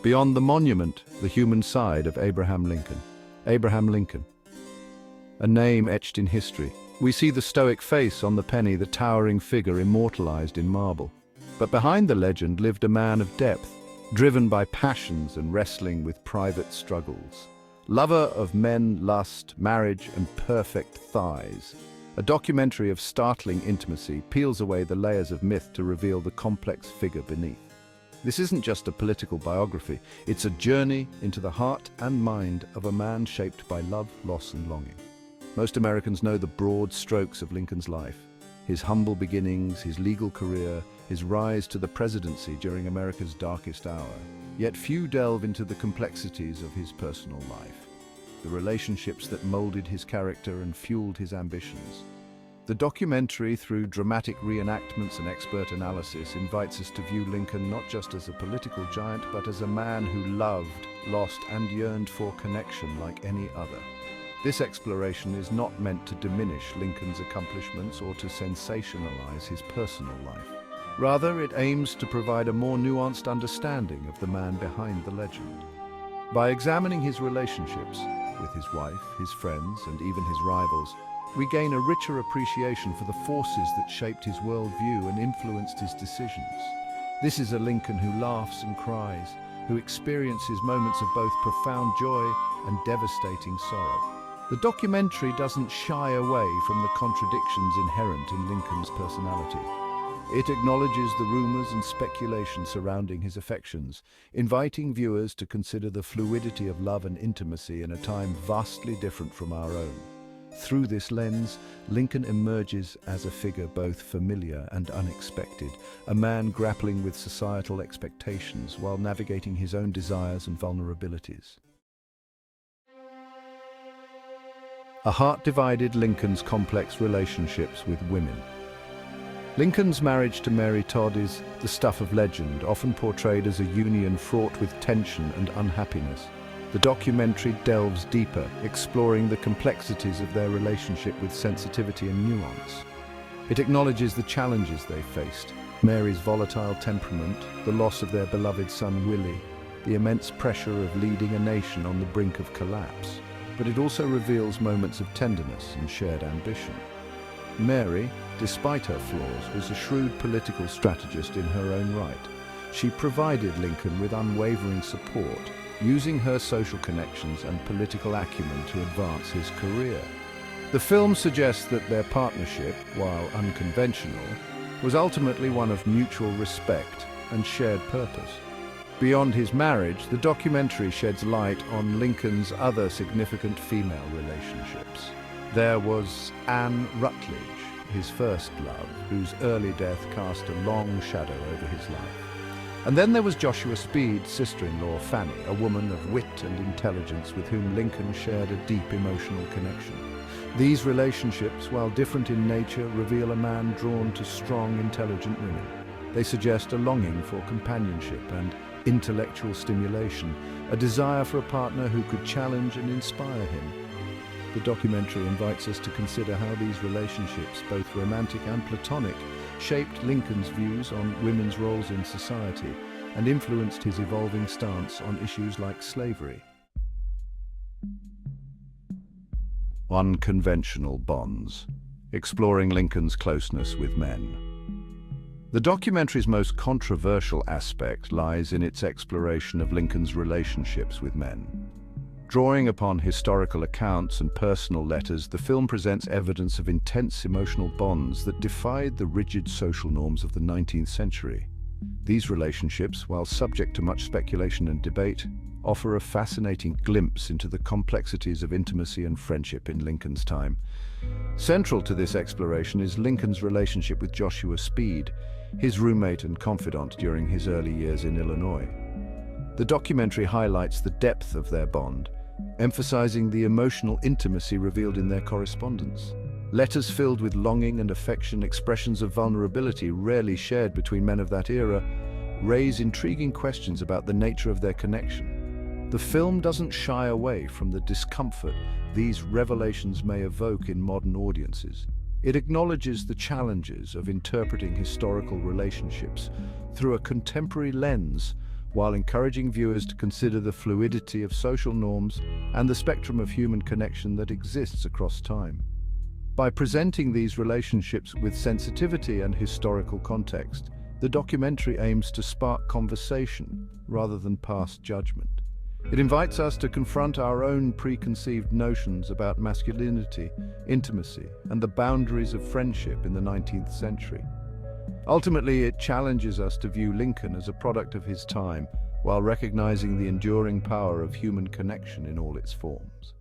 Beyond the monument, the human side of Abraham Lincoln. Abraham Lincoln, a name etched in history. We see the stoic face on the penny, the towering figure immortalized in marble. But behind the legend lived a man of depth, driven by passions and wrestling with private struggles. Lover of men, lust, marriage, and perfect thighs. A documentary of startling intimacy peels away the layers of myth to reveal the complex figure beneath. This isn't just a political biography, it's a journey into the heart and mind of a man shaped by love, loss, and longing. Most Americans know the broad strokes of Lincoln's life. His humble beginnings, his legal career, his rise to the presidency during America's darkest hour. Yet few delve into the complexities of his personal life, the relationships that molded his character and fueled his ambitions. The documentary, through dramatic reenactments and expert analysis, invites us to view Lincoln not just as a political giant, but as a man who loved, lost, and yearned for connection like any other. This exploration is not meant to diminish Lincoln's accomplishments or to sensationalize his personal life. Rather, it aims to provide a more nuanced understanding of the man behind the legend. By examining his relationships with his wife, his friends, and even his rivals, we gain a richer appreciation for the forces that shaped his worldview and influenced his decisions. This is a Lincoln who laughs and cries, who experiences moments of both profound joy and devastating sorrow. The documentary doesn't shy away from the contradictions inherent in Lincoln's personality. It acknowledges the rumors and speculation surrounding his affections, inviting viewers to consider the fluidity of love and intimacy in a time vastly different from our own. Through this lens, Lincoln emerges as a figure both familiar and unexpected, a man grappling with societal expectations while navigating his own desires and vulnerabilities. A heart divided Lincoln's complex relationships with women. Lincoln's marriage to Mary Todd is the stuff of legend, often portrayed as a union fraught with tension and unhappiness. The documentary delves deeper, exploring the complexities of their relationship with sensitivity and nuance. It acknowledges the challenges they faced: Mary's volatile temperament, the loss of their beloved son Willie, the immense pressure of leading a nation on the brink of collapse. But it also reveals moments of tenderness and shared ambition. Mary, despite her flaws, was a shrewd political strategist in her own right. She provided Lincoln with unwavering support, using her social connections and political acumen to advance his career. The film suggests that their partnership, while unconventional, was ultimately one of mutual respect and shared purpose. Beyond his marriage, the documentary sheds light on Lincoln's other significant female relationships. There was Anne Rutledge, his first love, whose early death cast a long shadow over his life. And then there was Joshua Speed's sister-in-law, Fanny, a woman of wit and intelligence with whom Lincoln shared a deep emotional connection. These relationships, while different in nature, reveal a man drawn to strong, intelligent women. They suggest a longing for companionship and intellectual stimulation, a desire for a partner who could challenge and inspire him. The documentary invites us to consider how these relationships, both romantic and platonic, shaped Lincoln's views on women's roles in society and influenced his evolving stance on issues like slavery. Unconventional bonds, exploring Lincoln's closeness with men. The documentary's most controversial aspect lies in its exploration of Lincoln's relationships with men. Drawing upon historical accounts and personal letters, the film presents evidence of intense emotional bonds that defied the rigid social norms of the 19th century. These relationships, while subject to much speculation and debate, offer a fascinating glimpse into the complexities of intimacy and friendship in Lincoln's time. Central to this exploration is Lincoln's relationship with Joshua Speed, his roommate and confidant during his early years in Illinois. The documentary highlights the depth of their bond, emphasizing the emotional intimacy revealed in their correspondence. Letters filled with longing and affection, expressions of vulnerability rarely shared between men of that era, raise intriguing questions about the nature of their connection. The film doesn't shy away from the discomfort these revelations may evoke in modern audiences. It acknowledges the challenges of interpreting historical relationships through a contemporary lens, while encouraging viewers to consider the fluidity of social norms and the spectrum of human connection that exists across time. By presenting these relationships with sensitivity and historical context, the documentary aims to spark conversation rather than pass judgment. It invites us to confront our own preconceived notions about masculinity, intimacy, and the boundaries of friendship in the 19th century. Ultimately, it challenges us to view Lincoln as a product of his time, while recognizing the enduring power of human connection in all its forms.